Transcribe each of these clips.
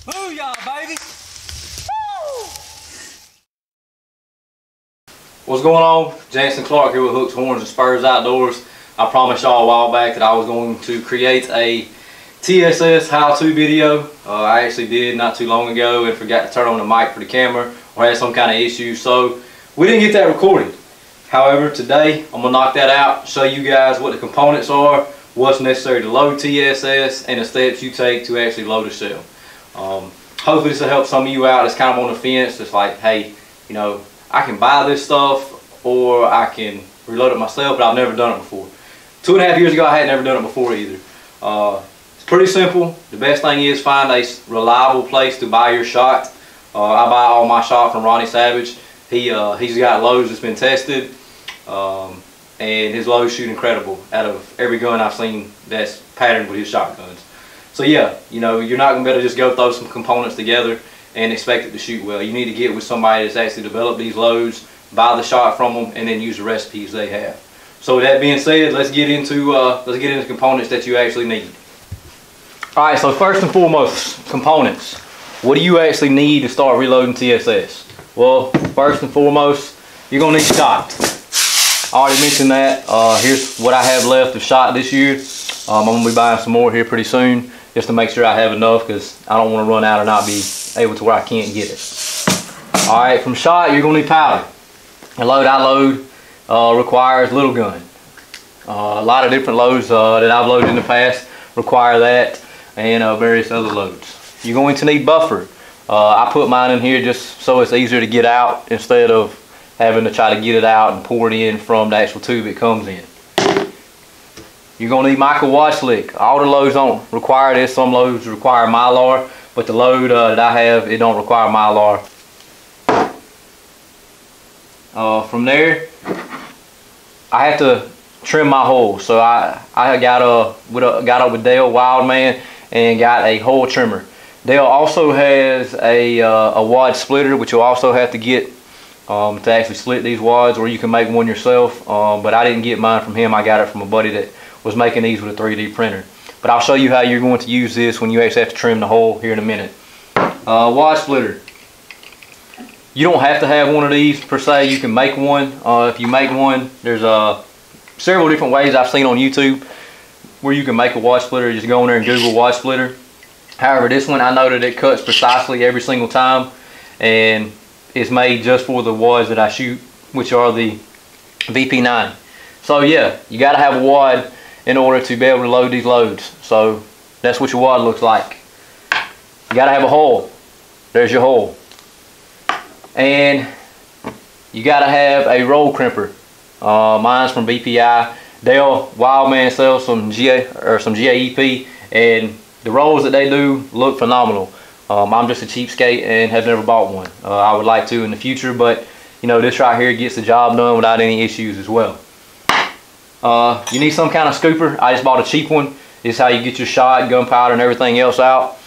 Booyah, baby! Woo! What's going on? Jansen Clark here with Hooks, Horns, and Spurs Outdoors. I promised y'all a while back that I was going to create a TSS how-to video. I actually did not too long ago and forgot to turn on the mic for the camera or had some kind of issue, so we didn't get that recorded. However, today I'm going to knock that out, show you guys what the components are, what's necessary to load TSS, and the steps you take to actually load a shell. Hopefully this will help some of you out that's kind of on the fence. It's like, hey, you know, I can buy this stuff or I can reload it myself, but I've never done it before. 2.5 years ago I had never done it before either. It's pretty simple. The best thing is find a reliable place to buy your shot. I buy all my shot from Ronnie Savage. He's got loads that's been tested, and his loads shoot incredible out of every gun I've seen that's patterned with his shotguns. So yeah, you know, you're not going to be able to just go throw some components together and expect it to shoot well. You need to get with somebody that's actually developed these loads, buy the shot from them, and then use the recipes they have. So with that being said, let's get into the components that you actually need. All right, so first and foremost, components. What do you actually need to start reloading TSS? Well, first and foremost, you're gonna need shot. I already mentioned that. Here's what I have left of shot this year. I'm gonna be buying some more here pretty soon, just to make sure I have enough, because I don't want to run out and not be able to where I can't get it. All right, from shot, you're gonna need powder. The load I load requires little gun. A lot of different loads that I've loaded in the past require that, and various other loads. You're going to need buffer. I put mine in here just so it's easier to get out instead of having to try to get it out and pour it in from the actual tube it comes in. You're going to need micro wad slick. All the loads don't require this. Some loads require mylar, but the load that I have, it don't require mylar. From there, I have to trim my hole. So I got up with Dale Wildman and got a hole trimmer. Dale also has a wad splitter, which you'll also have to get to actually split these wads, or you can make one yourself. But I didn't get mine from him. I got it from a buddy that was making these with a 3D printer. But I'll show you how you're going to use this when you actually have to trim the hole here in a minute. Wad splitter. You don't have to have one of these per se. You can make one. If you make one, there's several different ways I've seen on YouTube where you can make a wad splitter. Just go in there and Google wad splitter. However, this one, I know that it cuts precisely every single time, and it's made just for the wads that I shoot, which are the VP90. So yeah, you got to have a wad in order to be able to load these loads. So that's what your wad looks like. You got to have a hole. There's your hole. And you got to have a roll crimper. Mine's from BPI. Dale Wildman sells some GAEP, and the rolls that they do look phenomenal. I'm just a cheapskate and have never bought one. I would like to in the future, but you know, this right here gets the job done without any issues as well. You need some kind of scooper. I just bought a cheap one. This is how you get your shot, gunpowder, and everything else out.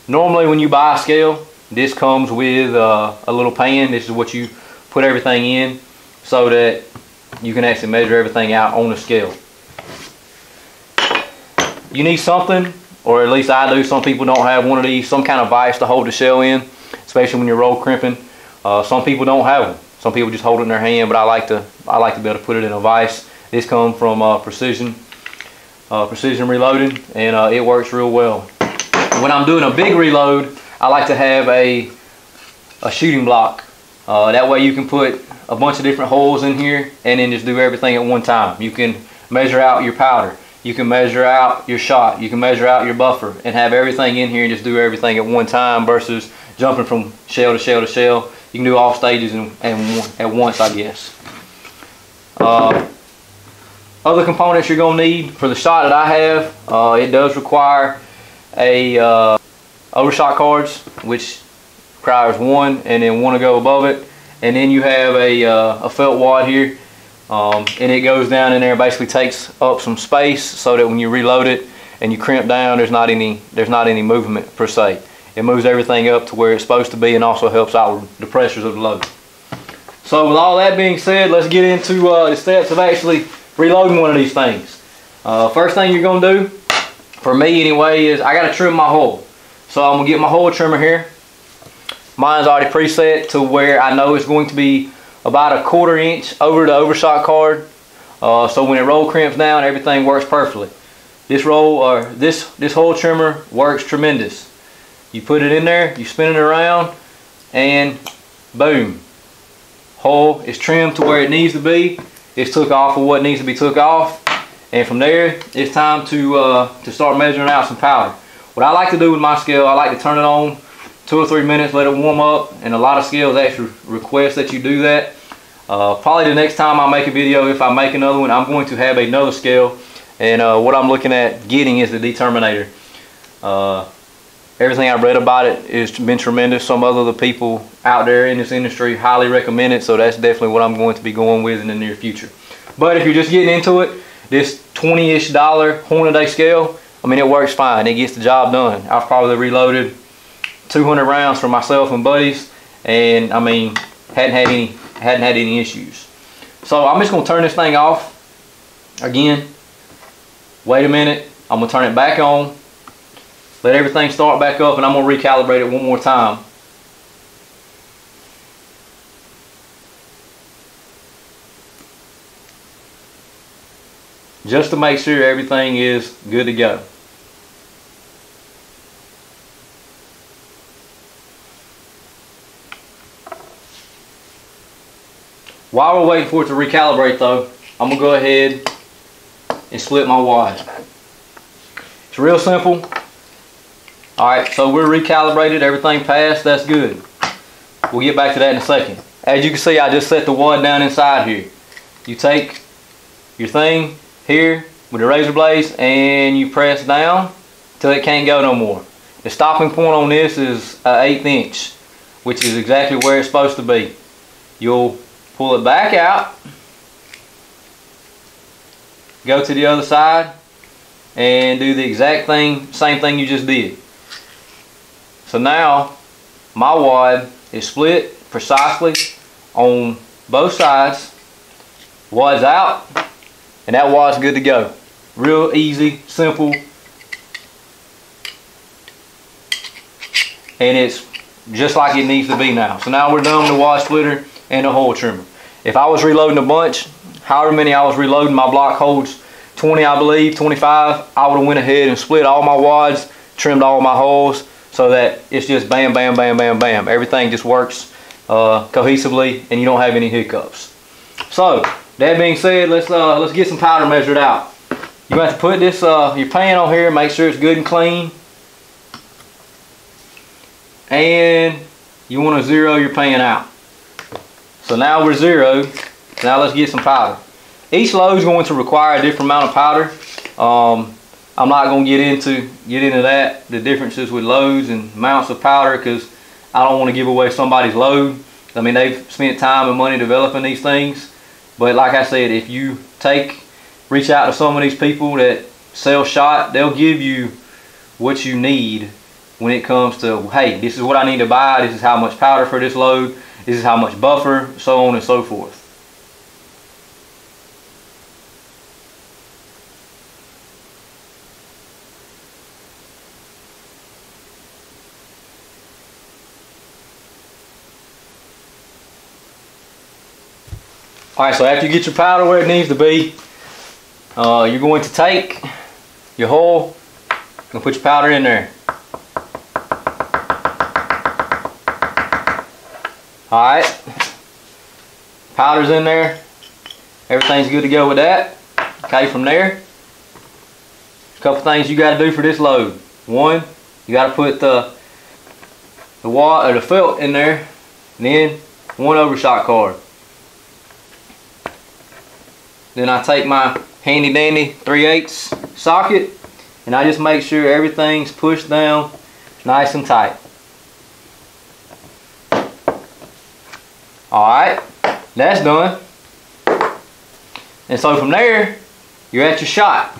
Normally when you buy a scale, this comes with a little pan. This is what you put everything in so that you can actually measure everything out on the scale. You need something, or at least I do. Some people don't have one of these, some kind of vise to hold the shell in, especially when you're roll crimping. Some people don't have one. Some people just hold it in their hand, but I like to be able to put it in a vise. This comes from Precision Reloading, and it works real well. When I'm doing a big reload, I like to have a shooting block. That way you can put a bunch of different holes in here and then just do everything at one time. You can measure out your powder. You can measure out your shot. You can measure out your buffer and have everything in here and just do everything at one time versus jumping from shell to shell to shell. You can do all stages at once, I guess. Other components you're going to need for the shot that I have, it does require a overshot cards, which requires one and then one to go above it. And then you have a felt wad here. And it goes down in there, basically takes up some space so that when you reload it and you crimp down, there's not any movement per se. It moves everything up to where it's supposed to be and also helps out with the pressures of the load. So with all that being said, let's get into the steps of actually reloading one of these things. First thing you're gonna do, for me anyway, is I gotta trim my hole. So I'm gonna get my hole trimmer here. Mine's already preset to where I know it's going to be about a 1/4 inch over the overshot card. So when it roll crimps down, everything works perfectly. This hole trimmer works tremendous. You put it in there, you spin it around, and boom. Hole is trimmed to where it needs to be. It's took off of what needs to be took off. And from there, it's time to start measuring out some powder. What I like to do with my scale, I like to turn it on 2 or 3 minutes, let it warm up, and a lot of scales actually request that you do that. Probably the next time I make a video, if I make another one, I'm going to have another scale, and what I'm looking at getting is the determinator. Everything I've read about it has been tremendous. Some other people out there in this industry highly recommend it, so that's definitely what I'm going to be going with in the near future. But if you're just getting into it, this $20-ish Hornady scale, I mean, it works fine. It gets the job done. I've probably reloaded 200 rounds for myself and buddies, and I mean, hadn't had any issues. So I'm just gonna turn this thing off again. Wait a minute. I'm gonna turn it back on. Let everything start back up, and I'm gonna recalibrate it one more time. Just to make sure everything is good to go. While we're waiting for it to recalibrate though, I'm gonna go ahead and split my wad. It's real simple. Alright, so we're recalibrated, everything passed, that's good. We'll get back to that in a second. As you can see, I just set the wad down inside here. You take your thing here with the razor blades and you press down till it can't go no more. The stopping point on this is an 1/8 inch, which is exactly where it's supposed to be. You'll pull it back out, go to the other side, and do the exact same thing you just did. So now my wad is split precisely on both sides. Wad's out, and that wad's good to go. Real easy, simple, and it's just like it needs to be now. So now we're done with the wad splitter and the hole trimmer. If I was reloading a bunch, however many I was reloading, my block holds 20, I believe, 25, I would have went ahead and split all my wads, trimmed all my holes, so that it's just bam, bam, bam, bam, bam. Everything just works cohesively, and you don't have any hiccups. So that being said, let's get some powder measured out. You have to put this your pan on here, make sure it's good and clean, and you want to zero your pan out. So now we're zeroed. Now let's get some powder. Each load is going to require a different amount of powder. I'm not going to get into that, the differences with loads and amounts of powder, because I don't want to give away somebody's load. I mean, they've spent time and money developing these things. But like I said, if you reach out to some of these people that sell shot, they'll give you what you need when it comes to, hey, this is what I need to buy, this is how much powder for this load, this is how much buffer, so on and so forth. Alright, so after you get your powder where it needs to be, you're going to take your hole and put your powder in there. Alright, powder's in there, everything's good to go with that. Okay, from there, a couple things you got to do for this load. One, you got to put the wad or the felt in there, and then one overshot card. Then I take my handy dandy 3/8 socket, and I just make sure everything's pushed down nice and tight. Alright, that's done. And so from there, you're at your shot.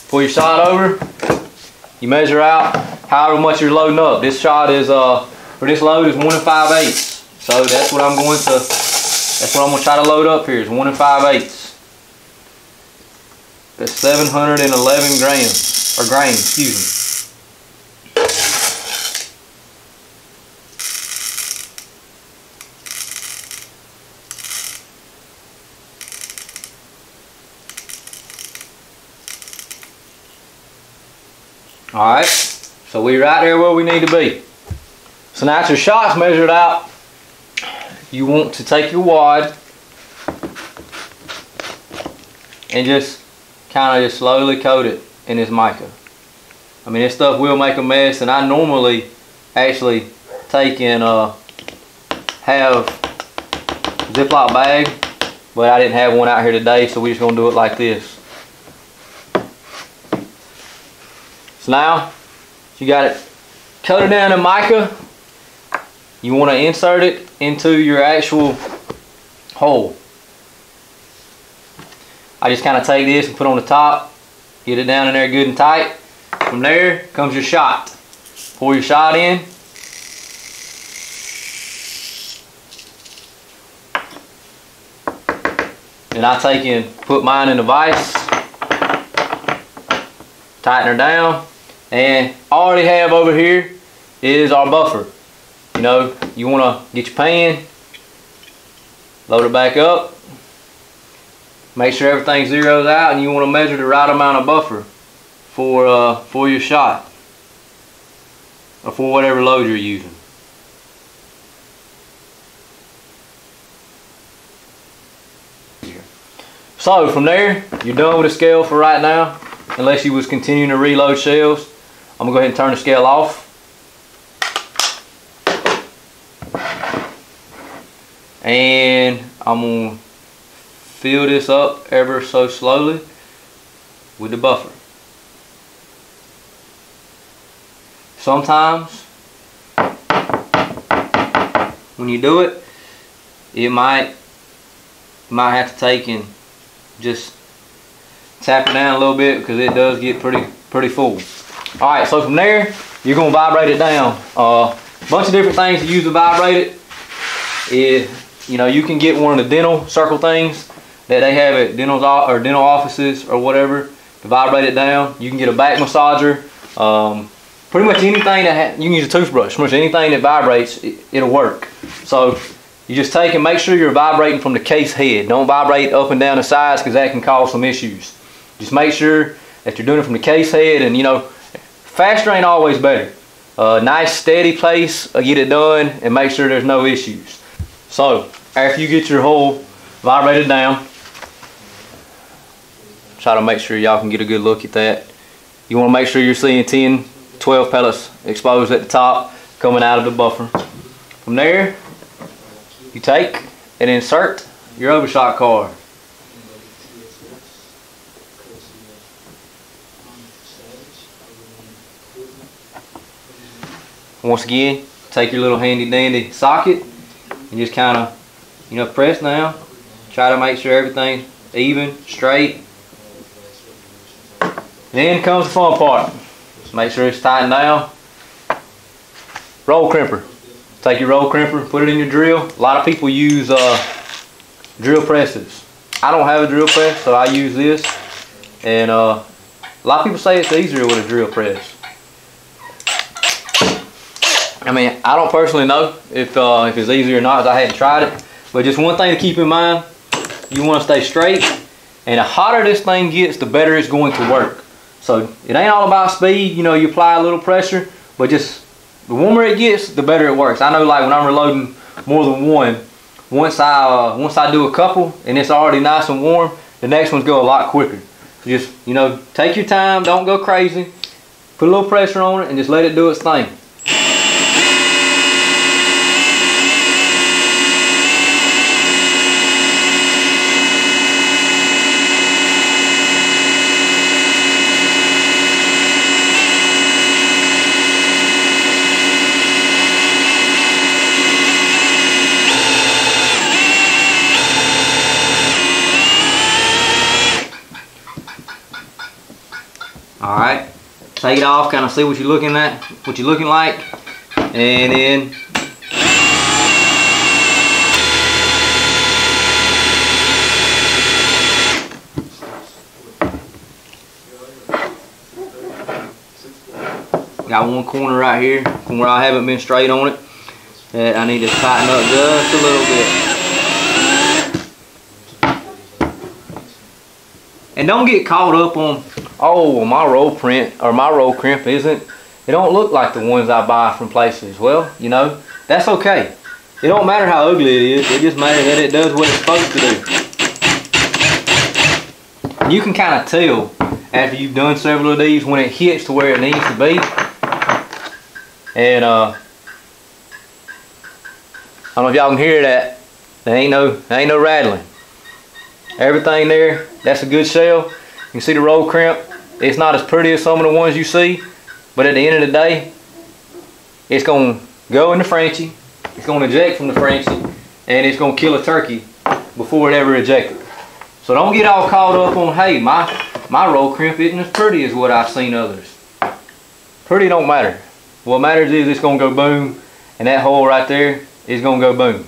Pull your shot over, you measure out however much you're loading up. This shot is, for this load is 1 5/8. So that's what I'm going to try to load up here, is 1 5/8. at 711 grams, or grains, excuse me. Alright, so we're right there where we need to be. So now that your shot's measured out, you want to take your wad and just kind of just slowly coat it in this mica. I mean, this stuff will make a mess, and I normally actually take and have a Ziploc bag, but I didn't have one out here today, so we're just gonna do it like this. So now you got it coated down in mica. You want to insert it into your actual hole. I just kind of take this and put on the top, get it down in there good and tight. From there comes your shot. Pour your shot in. Then I take and put mine in the vise, tighten her down, and all I already have over here is our buffer. You know, you want to get your pan, load it back up, make sure everything zeroes out, and you want to measure the right amount of buffer for your shot, or for whatever load you're using. So from there, you're done with the scale for right now, unless you was continuing to reload shells. I'm gonna go ahead and turn the scale off. And I'm gonna fill this up ever so slowly with the buffer. Sometimes when you do it, you might have to take and just tap it down a little bit, because it does get pretty full. Alright, so from there you're gonna vibrate it down. Bunch of different things to use to vibrate it. You know, you can get one of the dental circle things that they have at dental offices or whatever to vibrate it down. You can get a back massager. Pretty much anything that you can use a toothbrush. Pretty much anything that vibrates, it'll work. So you just take and make sure you're vibrating from the case head. Don't vibrate up and down the sides, because that can cause some issues. Just make sure that you're doing it from the case head, and you know, faster ain't always better. Nice steady pace, get it done, and make sure there's no issues. So after you get your hole vibrated down, try to make sure y'all can get a good look at that. You want to make sure you're seeing 10, 12 pellets exposed at the top coming out of the buffer. From there, you take and insert your overshot card. Once again, take your little handy dandy socket and just kind of, you know, press down. Try to make sure everything's even, straight. Then comes the fun part. Just make sure it's tightened down. Roll crimper. Take your roll crimper, put it in your drill. A lot of people use drill presses. I don't have a drill press, so I use this. And a lot of people say it's easier with a drill press. I mean, I don't personally know if it's easy or not, as I hadn't tried it. But just one thing to keep in mind, you want to stay straight. And the hotter this thing gets, the better it's going to work. So it ain't all about speed. You know, you apply a little pressure, but just the warmer it gets, the better it works. I know, like when I'm reloading more than one, once I do a couple and it's already nice and warm, the next ones go a lot quicker. So just, you know, take your time, don't go crazy. Put a little pressure on it and just let it do its thing. Alright, take it off, kind of see what you're looking like, and then Got one corner right here where I haven't been straight on it that I need to tighten up just a little bit. And don't get caught up on, oh, my roll print or my roll crimp it don't look like the ones I buy from places. Well, you know, that's okay. It don't matter how ugly it is, it just matters that it does what it's supposed to do. You can kind of tell after you've done several of these when it hits to where it needs to be. And I don't know if y'all can hear that. There ain't no rattling. Everything there, that's a good shell. You can see the roll crimp. It's not as pretty as some of the ones you see, but at the end of the day, it's going to go in the Frenchie, it's going to eject from the Frenchie, and it's going to kill a turkey before it ever ejected. So don't get all caught up on, hey, my roll crimp isn't as pretty as what I've seen others. Pretty don't matter. What matters is it's going to go boom, and that hole right there is going to go boom.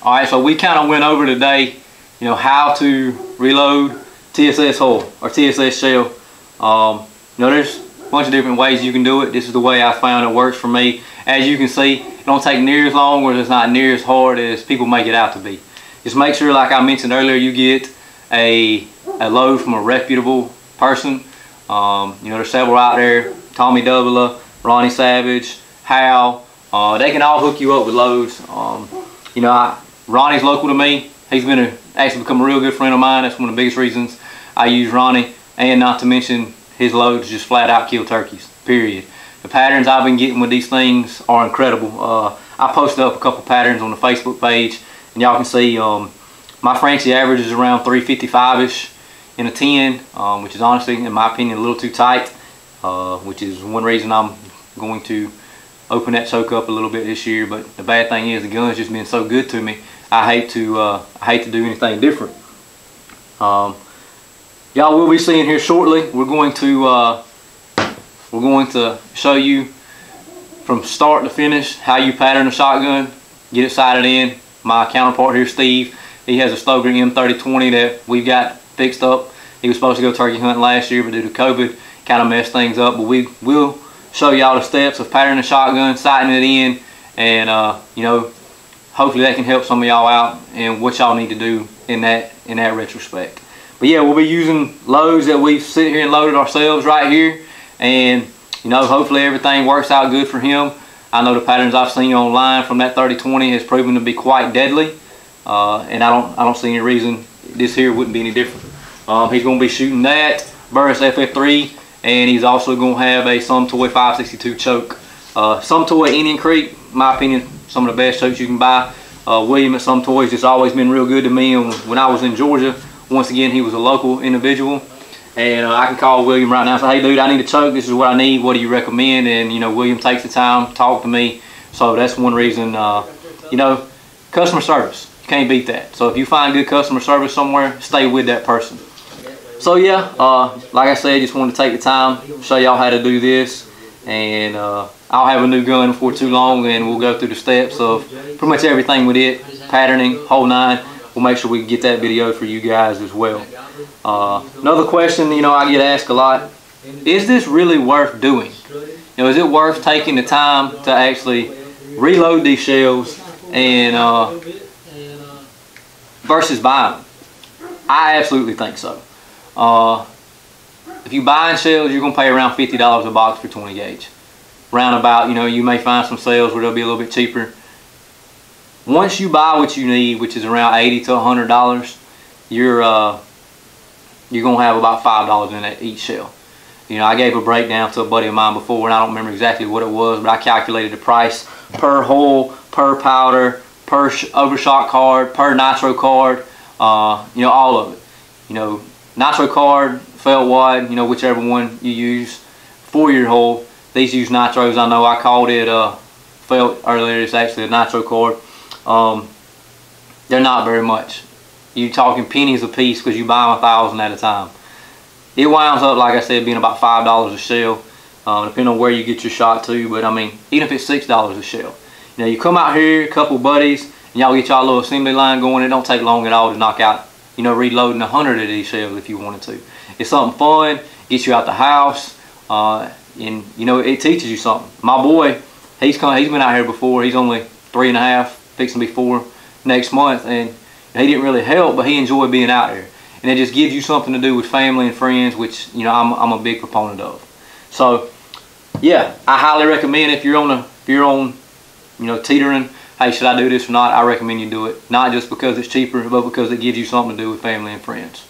Alright, so we kind of went over today, you know, how to reload TSS hull or TSS shell. You know, there's a bunch of different ways you can do it. This is the way I found it works for me. As you can see, it don't take near as long, or it's not near as hard as people make it out to be. Just make sure, like I mentioned earlier, you get a load from a reputable person. You know, there's several out there. Tommy Double, Ronnie Savage, Hal. They can all hook you up with loads. You know, Ronnie's local to me. He's been actually become a real good friend of mine. That's one of the biggest reasons I use Ronnie. And not to mention, his loads just flat out kill turkeys, period. The patterns I've been getting with these things are incredible. I posted up a couple patterns on the Facebook page, and y'all can see my Frenchie average is around 355-ish in a 10, which is honestly, in my opinion, a little too tight, which is one reason I'm going to open that choke up a little bit this year. But the bad thing is the gun's just been so good to me. I hate to do anything different. Y'all will be seeing here shortly. We're going to show you from start to finish how you pattern a shotgun, get it sighted in. My counterpart here, Steve, he has a Stoker M3020 that we've got fixed up. He was supposed to go turkey hunting last year, but due to COVID, kind of messed things up. But we will show y'all the steps of patterning a shotgun, sighting it in, and you know, hopefully that can help some of y'all out and what y'all need to do in that retrospect. But yeah, we'll be using loads that we've sit here and loaded ourselves right here, and you know, hopefully everything works out good for him. I know the patterns I've seen online from that 3020 has proven to be quite deadly, and I don't see any reason this here wouldn't be any different. He's going to be shooting that Burris FF3, and he's also going to have a Some Toy 562 choke. Some Toy Indian Creek, in my opinion, some of the best chokes you can buy. William at Some Toys just always been real good to me, and when I was in Georgia, once again, he was a local individual, and I can call William right now and say, hey dude, I need a choke, this is what I need, what do you recommend? And you know, William takes the time to talk to me, so that's one reason. You know, customer service, you can't beat that. So if you find good customer service somewhere, stay with that person. So yeah, like I said, just wanted to take the time, show y'all how to do this, and I'll have a new gun before too long, and we'll go through the steps of pretty much everything with it, patterning, whole nine. We'll make sure we get that video for you guys as well. Another question, you know, I get asked a lot, is this really worth doing? You know, is it worth taking the time to actually reload these shells and versus buying them? I absolutely think so. If you buying shells, you're going to pay around $50 a box for 20 gauge. Roundabout, you know, you may find some sales where they'll be a little bit cheaper. Once you buy what you need, which is around $80 to $100, you're going to have about $5 in that each shell. You know, I gave a breakdown to a buddy of mine before, and I don't remember exactly what it was, but I calculated the price per hole, per powder, per overshot card, per nitro card, you know, all of it. You know, nitro card, felt wide, you know, whichever one you use for your hole. These use nitros. I know I called it felt earlier. It's actually a nitro card. They're not very much. You're talking pennies a piece because you buy them 1,000 at a time. It winds up, like I said, being about $5 a shell, depending on where you get your shot to. But I mean, even if it's $6 a shell, you know, you come out here, a couple buddies, and y'all get y'all little assembly line going. It don't take long at all to knock out, you know, reloading 100 of these shells if you wanted to. It's something fun, gets you out the house. and you know, it teaches you something. My boy, he's been out here before. He's only 3.5, fixing to be 4 next month, and he didn't really help, but he enjoyed being out here. And it just gives you something to do with family and friends, which, you know, I'm a big proponent of. So yeah, I highly recommend if you're on you know, teetering, hey, should I do this or not? I recommend you do it. Not just because it's cheaper, but because it gives you something to do with family and friends.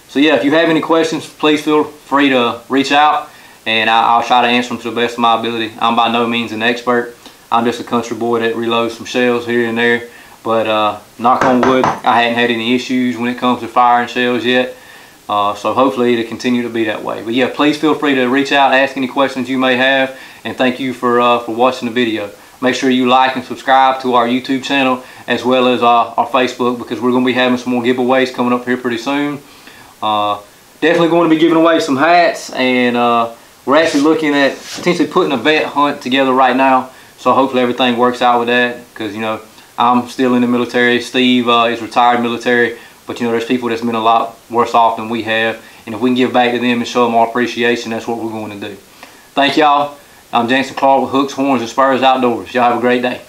So yeah, if you have any questions, please feel free to reach out, and I'll try to answer them to the best of my ability. I'm by no means an expert. I'm just a country boy that reloads some shells here and there. But knock on wood, I hadn't had any issues when it comes to firing shells yet. So hopefully it'll continue to be that way. But yeah, please feel free to reach out, ask any questions you may have, and thank you for watching the video. Make sure you like and subscribe to our YouTube channel as well as our Facebook, because we're going to be having some more giveaways coming up here pretty soon. Definitely going to be giving away some hats, and we're actually looking at potentially putting a vet hunt together right now. So hopefully everything works out with that, because, you know, I'm still in the military. Steve is retired military, but you know, there's people that's been a lot worse off than we have, and if we can give back to them and show them our appreciation, that's what we're going to do. Thank y'all. I'm Jason Clark with Hooks, Horns, and Spurs Outdoors. Y'all have a great day.